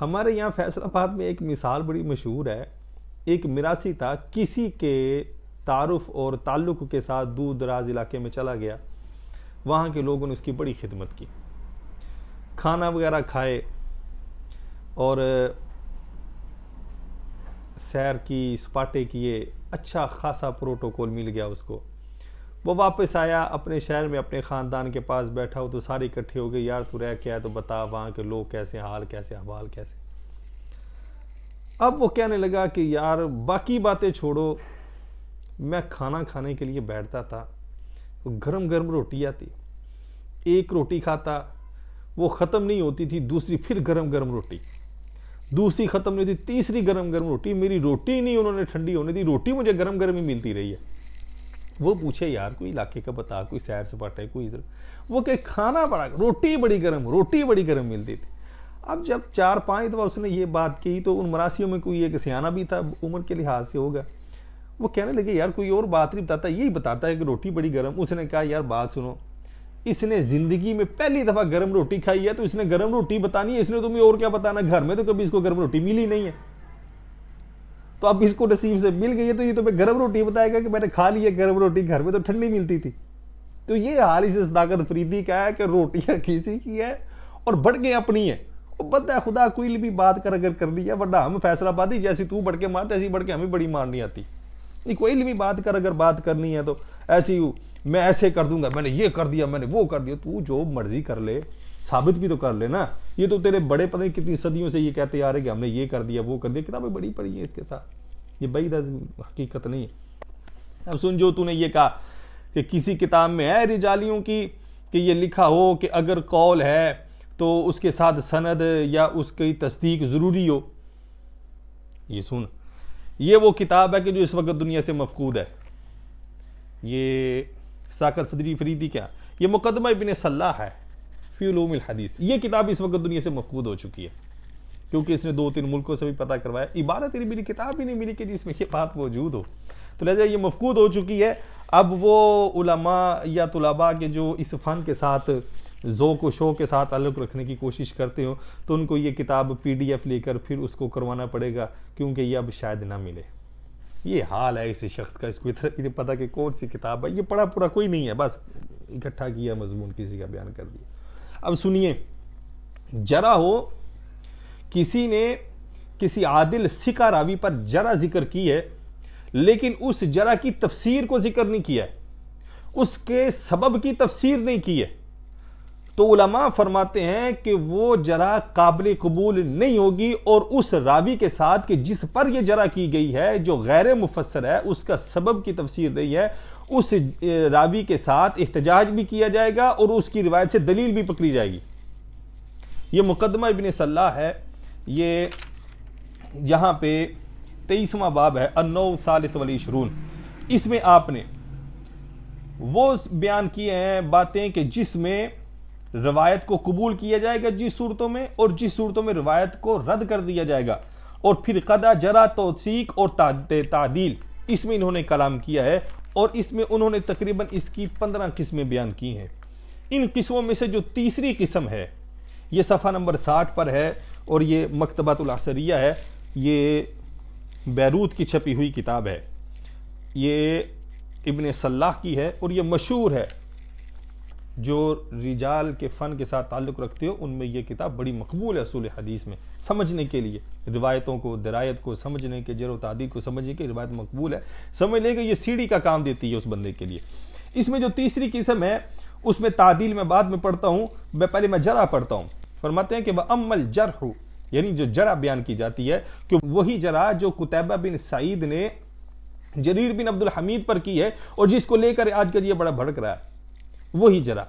ہمارے یہاں فیصل آباد میں ایک مثال بڑی مشہور ہے. ایک مراسی تھا، کسی کے تعارف اور تعلق کے ساتھ دور دراز علاقے میں چلا گیا. وہاں کے لوگوں نے اس کی بڑی خدمت کی، کھانا وغیرہ کھائے اور سیر کی، سپاٹے کیے، اچھا خاصا پروٹوکول مل گیا اس کو. وہ واپس آیا اپنے شہر میں، اپنے خاندان کے پاس بیٹھا ہو تو سارے اکٹھے ہو گئے. یار تو رہ کیا ہے تو بتا، وہاں کے لوگ کیسے، حال کیسے، احوال کیسے. اب وہ کہنے لگا کہ یار باقی باتیں چھوڑو، میں کھانا کھانے کے لیے بیٹھتا تھا، گرم گرم روٹی آتی، ایک روٹی کھاتا، وہ ختم نہیں ہوتی تھی، دوسری پھر گرم گرم روٹی، دوسری ختم نہیں ہوتی، تیسری گرم گرم روٹی. میری روٹی نہیں انہوں نے ٹھنڈی ہونے دی، روٹی مجھے گرم گرم ہی ملتی رہی ہے. وہ پوچھے یار کوئی علاقے کا بتا، کوئی سیر سپاٹا ہے کوئی ادھر. وہ کہ کھانا بڑا، روٹی بڑی گرم ملتی تھی. اب جب 4-5 دفعہ اس نے یہ بات کی تو ان مراسیوں میں کوئی ایک سیانہ بھی تھا عمر کے لحاظ سے ہوگا. وہ کہنے لگے یار کوئی اور بات نہیں بتاتا، یہی بتاتا ہے کہ روٹی بڑی گرم. اس نے کہا یار بات سنو، اس نے زندگی میں پہلی دفعہ گرم روٹی کھائی ہے تو اس نے گرم روٹی بتانی ہے، اس نے تمہیں اور کیا بتانا، گھر میں تو کبھی اس کو گرم روٹی ملی نہیں ہے، تو اب اس کو نصیب سے مل گئی ہے تو یہ تمہیں گرم روٹی بتائے گا کہ میں نے کھا لی ہے گرم روٹی، گھر میں تو ٹھنڈی ملتی تھی. تو یہ حال اس صداقت فریدی کا ہے کہ روٹیاں کسی کی ہے اور بڑکیں اپنی ہے. وہ بندہ خدا کوئی بھی بات اگر کر لی ہے، ورنہ ہم فیصل آبادی جیسی تو بڑکیں مارتے ایسی بڑکیں ہمیں بڑی مارنی آتی. کوئی بھی بات اگر بات کرنی ہے تو ایسی میں ایسے کر دوں گا، میں نے یہ کر دیا، میں نے وہ کر دیا. تو جو مرضی کر لے، ثابت بھی تو کر لے نا. یہ تو تیرے بڑے پتہ نہیں کتنی صدیوں سے یہ کہتے آ رہے کہ ہم نے یہ کر دیا وہ کر دیا، کتابیں بڑی پڑھی ہیں اس کے ساتھ. یہ بعید حقیقت نہیں ہے. اب سن، جو تو نے یہ کہا کہ کسی کتاب میں ہے رجالیوں کی کہ یہ لکھا ہو کہ اگر قول ہے تو اس کے ساتھ سند یا اس کی تصدیق ضروری ہو. یہ سن، یہ وہ کتاب ہے کہ جو اس وقت دنیا سے مفقود ہے. یہ ساکت فریدی کیا، یہ مقدمہ ابن صلاح ہے فی علوم الحدیث. یہ کتاب اس وقت دنیا سے مفقود ہو چکی ہے کیونکہ اس نے 2-3 ملکوں سے بھی پتہ کروایا. عبارت نہیں ملی، کتاب بھی نہیں ملی کہ جس میں یہ بات موجود ہو، تو لہذا یہ مفقود ہو چکی ہے. اب وہ علماء یا طلباء کے جو اس فن کے ساتھ ذوق و شوق کے ساتھ تعلق رکھنے کی کوشش کرتے ہو تو ان کو یہ کتاب PDF لے کر پھر اس کو کروانا پڑے گا، کیونکہ یہ اب شاید نہ ملے. یہ حال ہے اس شخص کا، اس کو اتنا نہیں پتا کہ کون سی کتاب ہے. یہ پڑھا پورا کوئی نہیں ہے، بس اکٹھا کیا مضمون کسی کا بیان کر دیا. اب سنیے، جرح ہو، کسی نے کسی عادل ثقہ راوی پر جرح ذکر کی ہے لیکن اس جرح کی تفسیر کو ذکر نہیں کیا ہے، اس کے سبب کی تفسیر نہیں کی ہے، تو علماء فرماتے ہیں کہ وہ جرح قابل قبول نہیں ہوگی. اور اس راوی کے ساتھ کہ جس پر یہ جرح کی گئی ہے جو غیر مفسر ہے، اس کا سبب کی تفسیر نہیں ہے، اس راوی کے ساتھ احتجاج بھی کیا جائے گا اور اس کی روایت سے دلیل بھی پکڑی جائے گی. یہ مقدمہ ابن صلاح ہے. یہ یہاں پہ 23واں باب ہے، النوع الثالث والعشرون. اس میں آپ نے وہ بیان کیے ہیں باتیں کہ جس میں روایت کو قبول کیا جائے گا جس صورتوں میں، اور جس صورتوں میں روایت کو رد کر دیا جائے گا. اور پھر قدع، جرح، توثیق اور تعدیل، اس میں انہوں نے کلام کیا ہے. اور اس میں انہوں نے تقریباً اس کی 15 قسمیں بیان کی ہیں. ان قسموں میں سے جو تیسری قسم ہے یہ صفحہ نمبر 60 پر ہے، اور یہ مکتبۃ العصریہ ہے، یہ بیروت کی چھپی ہوئی کتاب ہے. یہ ابن صلاح کی ہے اور یہ مشہور ہے. جو رجال کے فن کے ساتھ تعلق رکھتے ہو ان میں یہ کتاب بڑی مقبول ہے اصول حدیث میں، سمجھنے کے لیے، روایتوں کو، درایت کو سمجھنے کے، جرح و تعدیل کو سمجھنے کے. روایت مقبول ہے، سمجھ لے کہ یہ سیڑھی کا کام دیتی ہے اس بندے کے لیے. اس میں جو تیسری قسم ہے اس میں تعدیل میں بعد میں پڑھتا ہوں، پہلے میں جرح پڑھتا ہوں. فرماتے ہیں کہ وَأَمَّا الْجَرْحُ، یعنی جو جرح بیان کی جاتی ہے کہ وہی جرح جو قتیبہ بن سعید نے جریر بن عبد الحمید پر کی ہے اور جس کو لے کر آج کل یہ بڑا بھڑک رہا ہے، وہی جرح.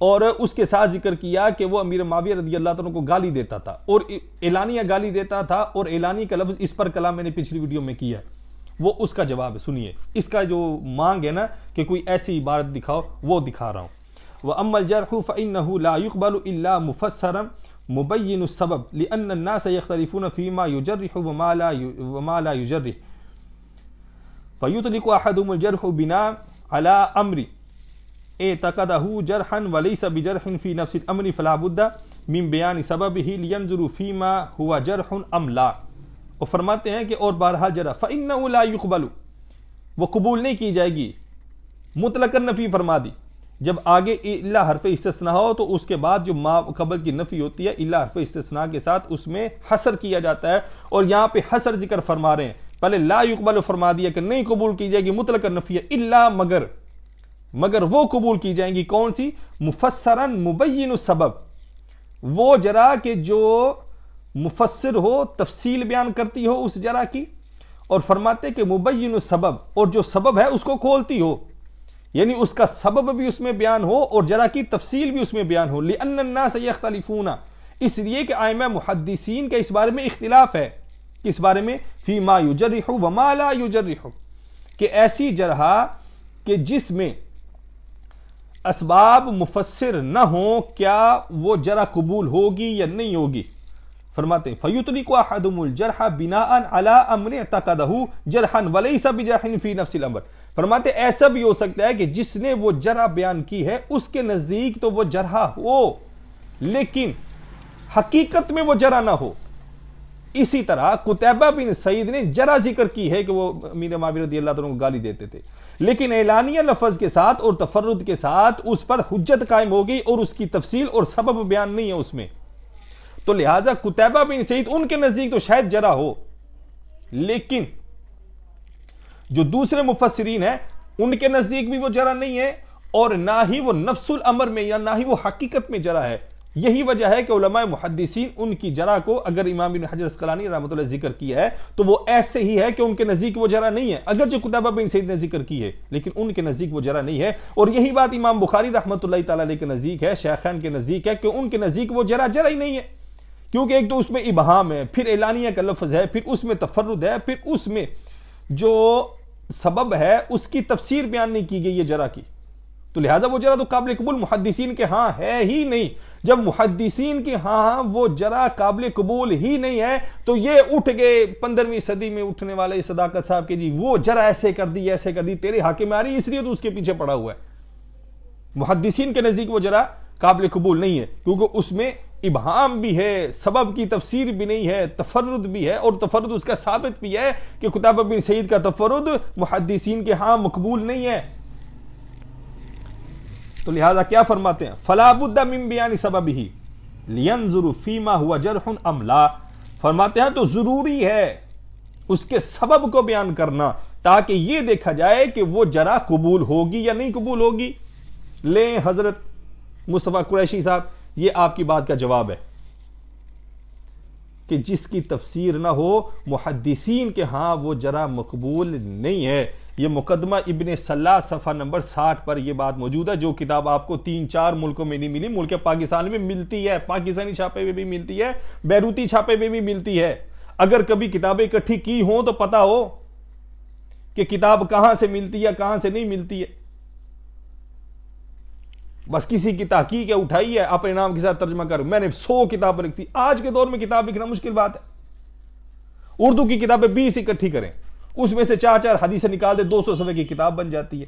اور اس کے ساتھ ذکر کیا کہ وہ امیر معاویہ رضی اللہ عنہ کو گالی دیتا تھا اور اعلانیہ گالی دیتا تھا، اور اعلانی کا لفظ اس پر کلام میں نے پچھلی ویڈیو میں کیا ہے، وہ اس کا جواب ہے. سنیے، اس کا جو مانگ ہے نا کہ کوئی ایسی عبارت دکھاؤ، وہ دکھا رہا ہوں. وَأَمَّا الْجَرْحُ فَإِنَّهُ لَا يُقْبَلُ إِلَّا مُفَسَّرًا مُبَيِّنُ السَّبَبِ لِأَنَّ النَّاسَ يَخْتَلِفُونَ فِي مَا يُجَرِّحُ وَمَا لَا يُجَرِّحُ فَيُطْلِقُ أَحَدُهُمُ الْجَرْحُ بِنَاءً عَلَىٰ أَمْرٍ اعتقده جرحا وليس بجرح في نفس الامر فلا بد من بیان سببہ لینظروا فیما ہوا جرح ام لا، اور فرماتے ہیں کہ اور بہرحال جرح فإنہ لا یقبل، وہ قبول نہیں کی جائے گی، مطلق نفی فرما دی. جب آگے الا حرف استثناء ہو تو اس کے بعد جو ما قبل کی نفی ہوتی ہے الا حرف استثناء کے ساتھ اس میں حصر کیا جاتا ہے، اور یہاں پہ حصر ذکر فرما رہے ہیں. پہلے لا یقبل فرما دیا کہ نہیں قبول کی جائے گی، مطلق نفی ہے، الا مگر وہ قبول کی جائیں گی کون سی؟ مفسرا مبین السبب، وہ جرح کہ جو مفسر ہو، تفصیل بیان کرتی ہو اس جرح کی، اور فرماتے کہ مبین السبب، اور جو سبب ہے اس کو کھولتی ہو، یعنی اس کا سبب بھی اس میں بیان ہو اور جرح کی تفصیل بھی اس میں بیان ہو. لأن الناس یختلفون، اس لیے کہ ائمہ محدثین کا اس بارے میں اختلاف ہے. کس بارے میں؟ فی ما یجرح وما لا یجرح، کہ ایسی جرح کہ جس میں اسباب مفسر نہ ہوں کیا وہ جرح قبول ہوگی یا نہیں ہوگی. فرماتے ہیں فَيُطْلِقُ أَحَدُهُمُ الْجَرْحَ بِنَاءً عَلَىٰ أَمْرٍ اعْتَقَدَهُ جَرْحًا وَلَيْسَ بِجَرْحٍ فِي نَفْسِ الْأَمْرِ. فرماتے ہیں ایسا بھی ہو سکتا ہے کہ جس نے وہ جرح بیان کی ہے اس کے نزدیک تو وہ جرح ہو لیکن حقیقت میں وہ جرح نہ ہو. اسی طرح قتیبہ بن سعید نے جرح ذکر کی ہے کہ وہ امیر معاویہ رضی اللہ عنہ کو گالی دیتے تھے، لیکن اعلانیہ لفظ کے ساتھ اور تفرد کے ساتھ اس پر حجت قائم ہو گئی اور اس کی تفصیل اور سبب بیان نہیں ہے اس میں. تو لہٰذا قتیبہ بن سعید ان کے نزدیک تو شاید جرح ہو، لیکن جو دوسرے مفسرین ہیں ان کے نزدیک بھی وہ جرح نہیں ہے، اور نہ ہی وہ نفس الامر میں یا نہ ہی وہ حقیقت میں جرح ہے. یہی وجہ ہے کہ علماء محدثین ان کی جرح کو، اگر امام ابن حجر اسقلانی رحمۃ اللہ ذکر کیا ہے تو وہ ایسے ہی ہے کہ ان کے نزدیک وہ جرح نہیں ہے، اگرچہ قتیبہ بن سعید نے ذکر کی ہے لیکن ان کے نزدیک وہ جرح نہیں ہے. اور یہی بات امام بخاری رحمۃ اللہ تعالی علیہ کے نزدیک ہے، شیخین کے نزدیک ہے کہ ان کے نزدیک وہ جرح ہی نہیں ہے، کیونکہ ایک تو اس میں ابہام ہے، پھر اعلانیہ کا لفظ ہے، پھر اس میں تفرد ہے، پھر اس میں جو سبب ہے اس کی تفسیر بیان نہیں کی گئی ہے جرح کی. تو لہٰذا وہ جرح تو قابل قبول محدثین کے ہاں ہے ہی نہیں. جب محدثین کے ہاں وہ جرح قابل قبول ہی نہیں ہے تو یہ اٹھ گئے 15ویں صدی میں اٹھنے والے صداقت صاحب کے جی وہ جرح ایسے کر دی تیرے حق میں آ رہی، اس لیے تو اس کے پیچھے پڑا ہوا ہے. محدثین کے نزدیک وہ جرح قابل قبول نہیں ہے کیونکہ اس میں ابہام بھی ہے، سبب کی تفسیر بھی نہیں ہے، تفرد بھی ہے، اور تفرد اس کا ثابت بھی ہے کہ قتیبہ بن سعید کا تفرد محدثین کے ہاں مقبول نہیں ہے. تو لہذا کیا فرماتے ہیں؟ فلا بد من بیان سببہ لینظروا فیما ہوا جرح ام لا. فرماتے ہیں تو ضروری ہے اس کے سبب کو بیان کرنا تاکہ یہ دیکھا جائے کہ وہ جرح قبول ہوگی یا نہیں قبول ہوگی. لیں حضرت مصطفیٰ قریشی صاحب، یہ آپ کی بات کا جواب ہے کہ جس کی تفسیر نہ ہو محدثین کے ہاں وہ جرح مقبول نہیں ہے. یہ مقدمہ ابن صلاح صفحہ نمبر 60 پر یہ بات موجود ہے، جو کتاب آپ کو 3-4 ملکوں میں نہیں ملی، ملک پاکستان میں ملتی ہے، پاکستانی چھاپے میں بھی ملتی ہے، بیروتی چھاپے میں بھی ملتی ہے. اگر کبھی کتابیں اکٹھی کی ہوں تو پتہ ہو کہ کتاب کہاں سے ملتی ہے کہاں سے نہیں ملتی ہے. بس کسی کی تحقیق ہے اٹھائی ہے اپنے نام کے ساتھ ترجمہ کر، میں نے 100 کتابیں لکھی. آج کے دور میں کتاب لکھنا مشکل بات ہے. اردو کی کتابیں 20 اکٹھی کریں، اس میں سے 4 حدیثیں نکال دے، 200 صفحے کی کتاب بن جاتی ہے.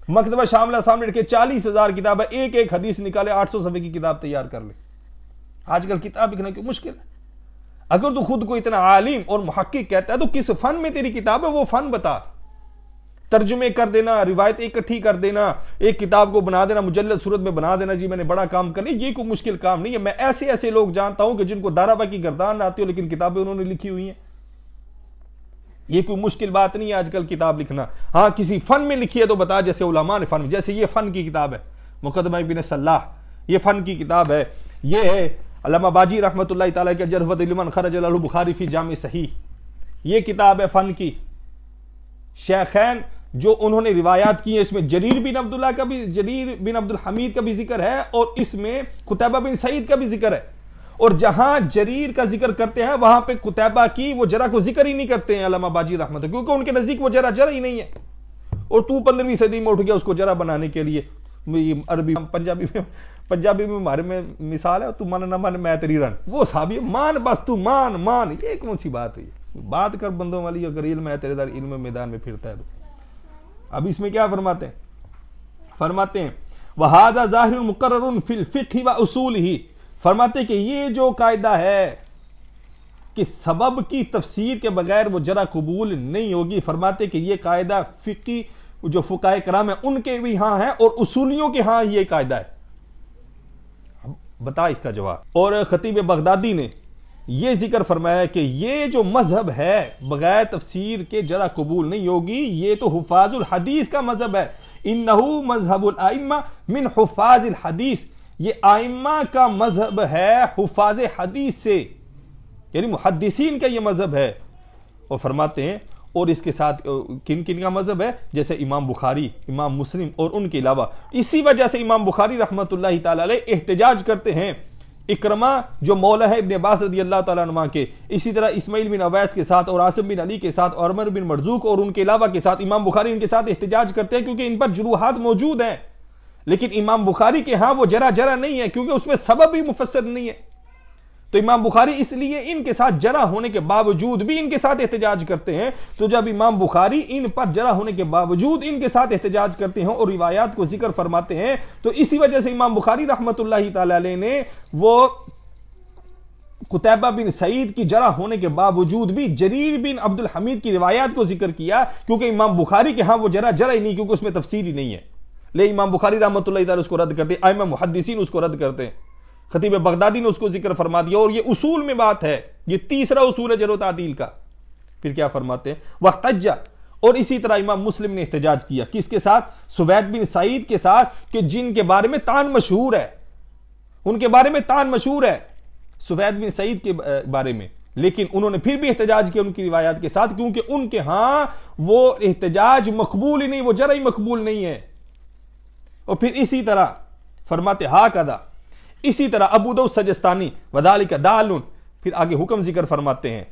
مکتبہ شاملہ سامنے رکھے 40,000 کتابیں، ایک حدیث نکالے 800 صفحے کی کتاب تیار کر لے. آج کل کتاب لکھنا کیوں مشکل ہے؟ اگر تو خود کو اتنا عالم اور محقق کہتا ہے تو کس فن میں تیری کتاب ہے وہ فن بتا. ترجمے کر دینا، روایت اکٹھی کر دینا، ایک کتاب کو بنا دینا، مجلد صورت میں بنا دینا، جی میں نے بڑا کام کرنا، یہ کوئی مشکل کام نہیں ہے. میں ایسے لوگ جانتا ہوں کہ جن کو دارابا کی گردان آتی ہو لیکن کتابیں انہوں نے لکھی ہوئی ہیں. یہ کوئی مشکل بات نہیں ہے آج کل کتاب لکھنا. ہاں کسی فن میں لکھی ہے تو بتا، جیسے علماء نے فن، جیسے یہ فن کی کتاب ہے مقدمہ ابن صلاح، یہ فن کی کتاب ہے. یہ ہے علامہ باجی رحمۃ اللہ تعالیٰ کے جرح و تعدیل لمن خرج له البخاری فی جامع صحیح، یہ کتاب ہے فن کی. شیخین جو انہوں نے روایات کی ہیں اس میں جریر بن عبد الحمید کا بھی ذکر ہے اور اس میں قتیبہ بن سعید کا بھی ذکر ہے. اور جہاں جریر کا ذکر کرتے ہیں وہاں پہ قتیبہ کی وہ جرح کو ذکر ہی نہیں کرتے ہیں علامہ باجی رحمۃ اللہ، کیونکہ ان کے نزدیک وہ جرح ہی نہیں ہے. اور تو 15ویں صدی میں اٹھ گیا اس کو جرح بنانے کے لیے. عربی پنجابی میں ہمارے میں مثال ہے، تو من نہ من میں تیری رن، وہ صحابی مان، بس تو مان. یہ کون سی بات ہوئی؟ بات کر بندوں والی، اگر علم ہے تیرے دار علم میدان میں پھرتا ہے تو. اب اس میں کیا فرماتے ہیں؟ فرماتے ہیں وَهَذَا ظَاهِرٌ مُقَرَّرٌ فِي الْفِقْهِ وَأُصُولِهِ. فرماتے کہ یہ جو قاعدہ ہے کہ سبب کی تفسیر کے بغیر وہ جرح قبول نہیں ہوگی، فرماتے کہ یہ قاعدہ فقی جو فقہائے کرام ہیں ان کے بھی ہاں ہے اور اصولیوں کے ہاں یہ قاعدہ ہے۔ بتا اس کا جواب۔ اور خطیب بغدادی نے یہ ذکر فرمایا کہ یہ جو مذہب ہے بغیر تفسیر کے جرح قبول نہیں ہوگی، یہ تو حفاظ الحدیث کا مذہب ہے۔ انہو مذہب الائمہ من حفاظ الحدیث، یہ آئمہ کا مذہب ہے حفاظ حدیث سے، یعنی محدثین کا یہ مذہب ہے۔ اور فرماتے ہیں اور اس کے ساتھ کن کن کا مذہب ہے، جیسے امام بخاری، امام مسلم اور ان کے علاوہ۔ اسی وجہ سے امام بخاری رحمۃ اللہ تعالی علیہ احتجاج کرتے ہیں اکرمہ جو مولا ہے ابن عباس رضی اللہ تعالیٰ عنہ کے، اسی طرح اسماعیل بن عویس کے ساتھ اور عاصم بن علی کے ساتھ اور عمر بن مرزوق اور ان کے علاوہ کے ساتھ امام بخاری ان کے ساتھ احتجاج کرتے ہیں کیونکہ ان پر جروحات موجود ہیں، لیکن امام بخاری کے ہاں وہ جرح نہیں ہے کیونکہ اس میں سبب بھی مفسر نہیں ہے۔ تو امام بخاری اس لیے ان کے ساتھ جرح ہونے کے باوجود بھی ان کے ساتھ احتجاج کرتے ہیں۔ تو جب امام بخاری ان پر جرح ہونے کے باوجود ان کے ساتھ احتجاج کرتے ہیں اور روایات کو ذکر فرماتے ہیں، تو اسی وجہ سے امام بخاری رحمۃ اللہ تعالی علیہ نے وہ قتیبہ بن سعید کی جرح ہونے کے باوجود بھی جریر بن عبد الحمید کی روایات کو ذکر کیا، کیونکہ امام بخاری کے ہاں وہ جرح ہی نہیں، کیونکہ اس میں تفسیر ہی نہیں ہے، لے امام بخاری رحمۃ اللہ تعالی اس کو رد کرتے ہیں، ائمہ محدثین اس کو رد کرتے ہیں، خطیب بغدادی نے اس کو ذکر فرما دیا۔ اور یہ اصول میں بات ہے، یہ تیسرا اصول ہے جرح و تعدیل کا۔ پھر کیا فرماتے ہیں، واحتج، اور اسی طرح امام مسلم نے احتجاج کیا کس کے ساتھ، سوید بن سعید کے ساتھ، کہ جن کے بارے میں تان مشہور ہے، ان کے بارے میں تان مشہور ہے سوید بن سعید کے بارے میں، لیکن انہوں نے پھر بھی احتجاج کیا ان کی روایات کے ساتھ، کیونکہ ان کے ہاں وہ احتجاج مقبول ہی نہیں، وہ جرح ہی مقبول نہیں ہے۔ اور پھر اسی طرح فرماتے ہاکذا، اسی طرح ابو داؤد سجستانی وذالک دال، پھر آگے حکم ذکر فرماتے ہیں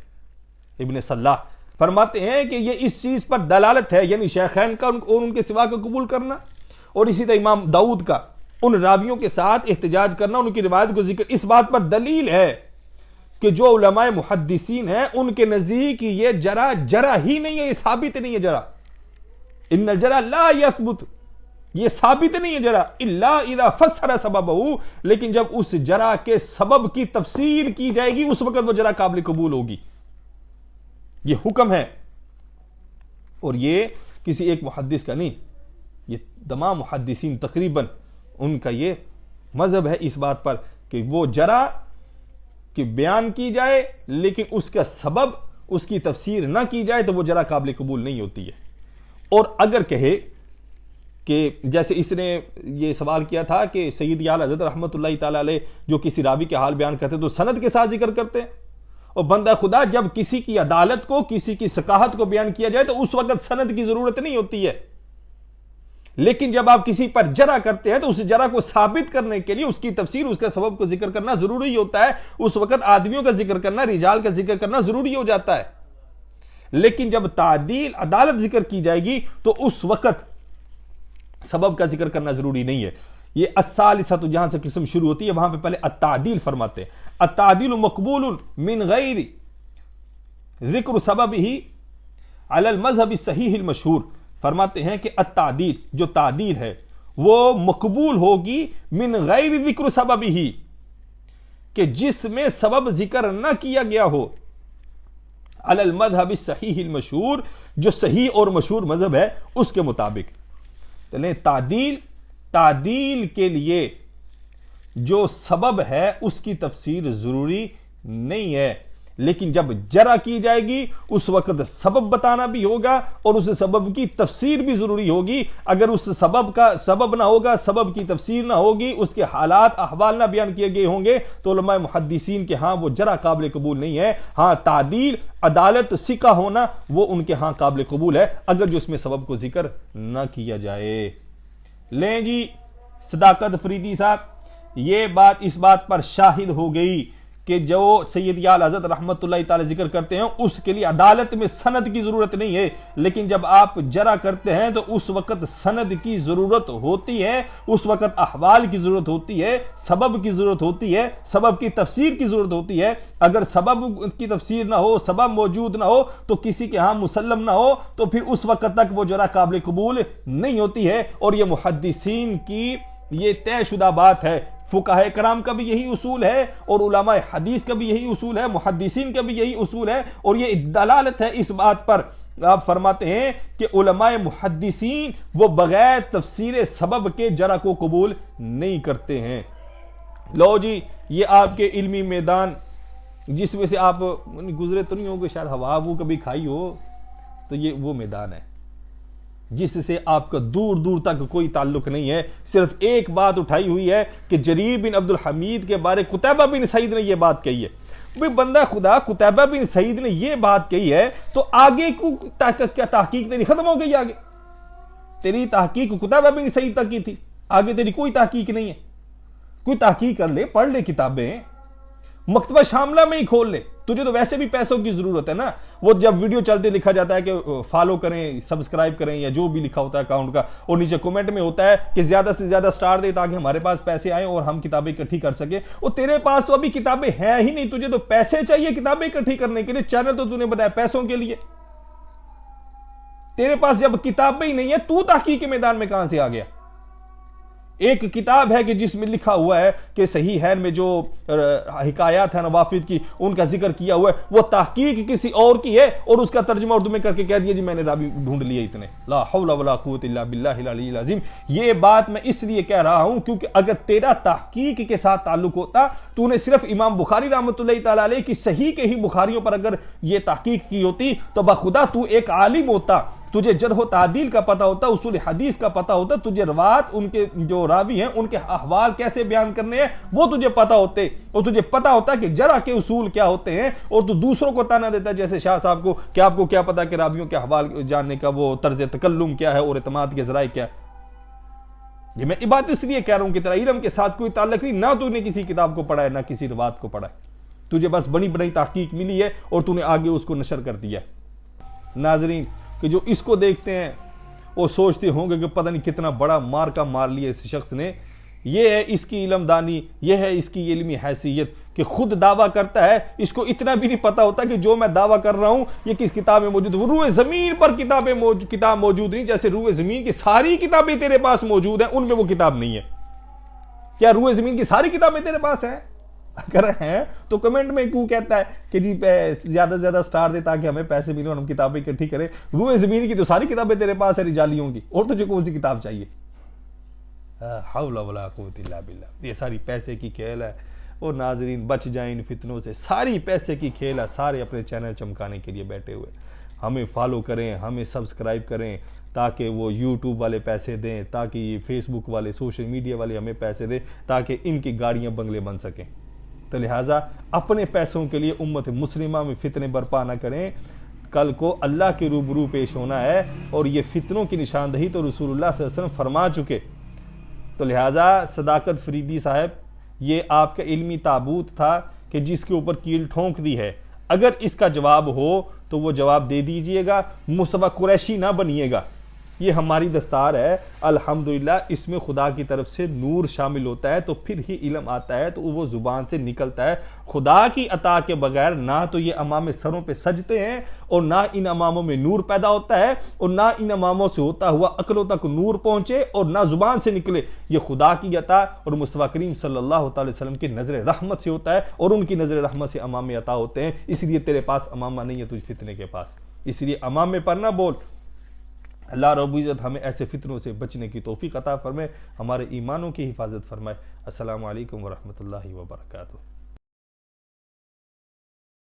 ابن صلاح، فرماتے ہیں کہ یہ اس چیز پر دلالت ہے، یعنی شیخین کا اور ان کے سوا کا قبول کرنا، اور اسی طرح امام داؤد کا ان راویوں کے ساتھ احتجاج کرنا، ان کی روایت کو ذکر، اس بات پر دلیل ہے کہ جو علماء محدثین ہیں ان کے نزدیک یہ جرح ہی نہیں ہے، یہ ثابت نہیں ہے جرح، ان الجرح لا یثبت، یہ ثابت نہیں ہے جرح الا اذا فسر سببہ، لیکن جب اس جرح کے سبب کی تفسیر کی جائے گی اس وقت وہ جرح قابل قبول ہوگی، یہ حکم ہے۔ اور یہ کسی ایک محدث کا نہیں، یہ تمام محدثین تقریباً ان کا یہ مذہب ہے اس بات پر کہ وہ جرح کی بیان کی جائے لیکن اس کا سبب، اس کی تفسیر نہ کی جائے تو وہ جرح قابل قبول نہیں ہوتی ہے۔ اور اگر کہے کہ جیسے اس نے یہ سوال کیا تھا کہ سید اعلیٰ حضرت رحمۃ اللہ تعالی علیہ جو کسی راوی کے حال بیان کرتے تو سند کے ساتھ ذکر کرتے ہیں، اور بندہ خدا جب کسی کی عدالت کو، کسی کی ثقاہت کو بیان کیا جائے تو اس وقت سند کی ضرورت نہیں ہوتی ہے، لیکن جب آپ کسی پر جرح کرتے ہیں تو اس جرح کو ثابت کرنے کے لیے اس کی تفسیر، اس کا سبب کو ذکر کرنا ضروری ہوتا ہے، اس وقت آدمیوں کا ذکر کرنا، رجال کا ذکر کرنا ضروری ہو جاتا ہے۔ لیکن جب تعدیل، عدالت ذکر کی جائے گی تو اس وقت سبب کا ذکر کرنا ضروری نہیں ہے۔ یہ الثالثۃ جہاں سے قسم شروع ہوتی ہے وہاں پہ پہلے التعدیل فرماتے ہیں، التعدیل مقبول من غیر ذکر سببہ علی المذہب الصحیح المشہور، فرماتے ہیں کہ التعدیل، جو تعدیل ہے وہ مقبول ہوگی من غیر ذکر سببہ، کہ جس میں سبب ذکر نہ کیا گیا ہو، علی المذہب الصحیح المشہور، جو صحیح اور مشہور مذہب ہے اس کے مطابق۔ تعدیل کے لیے جو سبب ہے اس کی تفسیر ضروری نہیں ہے، لیکن جب جرح کی جائے گی اس وقت سبب بتانا بھی ہوگا اور اس سبب کی تفسیر بھی ضروری ہوگی۔ اگر اس سبب کا سبب نہ ہوگا، سبب کی تفسیر نہ ہوگی، اس کے حالات احوال نہ بیان کیے گئے ہوں گے تو علماء محدثین کے ہاں وہ جرح قابل قبول نہیں ہے۔ ہاں تعدیل، عدالت، ثقہ ہونا وہ ان کے ہاں قابل قبول ہے اگر جو اس میں سبب کو ذکر نہ کیا جائے۔ لیں جی صداقت فریدی صاحب، یہ بات اس بات پر شاہد ہو گئی کہ جو سید اعلیٰ حضرت رحمت اللہ تعالی ذکر کرتے ہیں اس کے لیے عدالت میں سند کی ضرورت نہیں ہے، لیکن جب آپ جرح کرتے ہیں تو اس وقت سند کی ضرورت ہوتی ہے، اس وقت احوال کی ضرورت ہوتی ہے، سبب کی ضرورت ہوتی ہے، سبب کی تفسیر کی ضرورت ہوتی ہے۔ اگر سبب کی تفسیر نہ ہو، سبب موجود نہ ہو تو کسی کے ہاں مسلم نہ ہو تو پھر اس وقت تک وہ جرح قابل قبول نہیں ہوتی ہے۔ اور یہ محدثین کی یہ طے شدہ بات ہے، فقہائے کرام کا بھی یہی اصول ہے اور علماء حدیث کا بھی یہی اصول ہے، محدثین کا بھی یہی اصول ہے، اور یہ دلالت ہے اس بات پر، آپ فرماتے ہیں کہ علماء محدثین وہ بغیر تفسیر سبب کے جرح کو قبول نہیں کرتے ہیں۔ لو جی، یہ آپ کے علمی میدان جس میں سے آپ گزرے تو نہیں ہو گے، شاید ہوا وہ کبھی کھائی ہو، تو یہ وہ میدان ہے جس سے آپ کا دور دور تک کوئی تعلق نہیں ہے۔ صرف ایک بات اٹھائی ہوئی ہے کہ جریر بن عبد الحمید کے بارے قتیبہ بن سعید نے یہ بات کہی ہے۔ بھئی بندہ خدا، قتیبہ بن سعید نے یہ بات کہی ہے تو آگے کو کیا تحقیق تیری ختم ہو گئی؟ آگے تیری تحقیق قتیبہ بن سعید تک کی تھی، آگے تیری کوئی تحقیق نہیں ہے۔ کوئی تحقیق کر لے، پڑھ لے کتابیں، مکتبہ شاملہ میں ہی کھول لے، تجھے تو ویسے بھی پیسوں کی ضرورت ہے نا۔ وہ جب ویڈیو چلتے لکھا جاتا ہے کہ فالو کریں، سبسکرائب کریں، یا جو بھی لکھا ہوتا ہے اکاؤنٹ کا، اور نیچے کومنٹ میں ہوتا ہے کہ زیادہ سے زیادہ سٹار دے تاکہ ہمارے پاس پیسے آئیں اور ہم کتابیں اکٹھی کر سکیں۔ اور تیرے پاس تو ابھی کتابیں ہیں ہی نہیں، تجھے تو پیسے چاہیے کتابیں اکٹھی کرنے کے لیے۔ چینل تو نے بنایا پیسوں کے لیے، تیرے پاس جب کتابیں ہی نہیں ہے تو تحقیق کے میدان میں کہاں سے آ گیا؟ ایک کتاب ہے کہ جس میں لکھا ہوا ہے کہ صحیحین میں جو حکایات ہیں نوافد کی، ان کا ذکر کیا ہوا ہے، وہ تحقیق کسی اور کی ہے، اور اس کا ترجمہ اردو میں کر کے کہہ دیا جی میں نے راوی ڈھونڈ لیے اتنے۔ لا حول ولا قوت الا باللہ العلی العظیم۔ یہ بات میں اس لیے کہہ رہا ہوں کیونکہ اگر تیرا تحقیق کے ساتھ تعلق ہوتا، تو نے صرف امام بخاری رحمۃ اللہ تعالی علیہ کی صحیح کے ہی بخاریوں پر اگر یہ تحقیق کی ہوتی تو بخدا تو ایک عالم ہوتا، تجھے جرح و تعدیل کا پتہ ہوتا، اصول حدیث کا پتہ ہوتا، تجھے روایت ان کے جو راوی ہیں ان کے احوال کیسے بیان کرنے ہیں وہ تجھے پتہ ہوتے، اور تجھے پتہ ہوتا کہ جرح کے اصول کیا ہوتے ہیں، اور تو دوسروں کو تانا دیتا جیسے شاہ صاحب کو کہ آپ کو کیا پتہ کہ راویوں کے احوال جاننے کا وہ طرز تکلم کیا ہے اور اعتماد کے ذرائع کیا ہے۔ یہ میں یہ بات اس لیے کہہ رہا ہوں کہ تیرا علم کے ساتھ کوئی تعلق نہیں، نہ تو نے کسی کتاب کو پڑھا ہے نہ کسی روایت کو پڑھا ہے، تجھے بس بنی بنی تحقیق ملی ہے اور تو نے آگے اس کو نشر کر دیا ہے۔ ناظرین کہ جو اس کو دیکھتے ہیں وہ سوچتے ہوں گے کہ پتہ نہیں کتنا بڑا مارکا مار لیا اس شخص نے، یہ ہے اس کی علم دانی، یہ ہے اس کی علمی حیثیت کہ خود دعویٰ کرتا ہے، اس کو اتنا بھی نہیں پتا ہوتا کہ جو میں دعویٰ کر رہا ہوں یہ کس کتاب میں موجود ہے۔ وہ روئے زمین پر کتاب موجود نہیں، جیسے روئے زمین کی ساری کتابیں تیرے پاس موجود ہیں ان میں وہ کتاب نہیں ہے۔ کیا روئے زمین کی ساری کتابیں تیرے پاس ہیں؟ اگر ہیں تو کمنٹ میں کیوں کہتا ہے کہ جی زیادہ سے زیادہ سٹار دے تاکہ ہمیں پیسے ملیں اور ہم کتابیں اکٹھی کریں۔ روئے زمین کی تو ساری کتابیں تیرے پاس ہے رجالیوں کی، اور تجھے کون سی کتاب چاہیے؟ حول ولا قوت الا باللہ۔ یہ ساری پیسے کی کھیل ہے، اور ناظرین بچ جائیں ان فتنوں سے، ساری پیسے کی کھیل ہے، سارے اپنے چینل چمکانے کے لیے بیٹھے ہوئے۔ ہمیں فالو کریں، ہمیں سبسکرائب کریں تاکہ وہ یوٹیوب والے پیسے دیں، تاکہ یہ فیس بک والے سوشل میڈیا والے ہمیں پیسے دیں، تاکہ ان کی گاڑیاں بنگلے بن سکیں۔ تو لہٰذا اپنے پیسوں کے لیے امت مسلمہ میں فتنے برپا نہ کریں، کل کو اللہ کے روبرو پیش ہونا ہے، اور یہ فتنوں کی نشاندہی تو رسول اللہ صلی اللہ علیہ وسلم فرما چکے۔ تو لہٰذا صداقت فریدی صاحب، یہ آپ کا علمی تابوت تھا کہ جس کے اوپر کیل ٹھونک دی ہے، اگر اس کا جواب ہو تو وہ جواب دے دیجئے گا، مصطفیٰ قریشی نہ بنیے گا۔ یہ ہماری دستار ہے، الحمدللہ اس میں خدا کی طرف سے نور شامل ہوتا ہے تو پھر ہی علم آتا ہے، تو وہ زبان سے نکلتا ہے۔ خدا کی عطا کے بغیر نہ تو یہ امام سروں پہ سجتے ہیں، اور نہ ان اماموں میں نور پیدا ہوتا ہے، اور نہ ان اماموں سے ہوتا ہوا عقلوں تک نور پہنچے اور نہ زبان سے نکلے۔ یہ خدا کی عطا اور مصطفیٰ کریم صلی اللہ تعالی وسلم کی نظر رحمت سے ہوتا ہے، اور ان کی نظر رحمت سے امام عطا ہوتے ہیں۔ اس لیے تیرے پاس امامہ نہیں ہے تجھ فتنے کے پاس، اس لیے امامے پر نہ بول۔ اللہ رب العزت ہمیں ایسے فتنوں سے بچنے کی توفیق عطا فرمائے، ہمارے ایمانوں کی حفاظت فرمائے۔ السلام علیکم ورحمۃ اللہ وبرکاتہ۔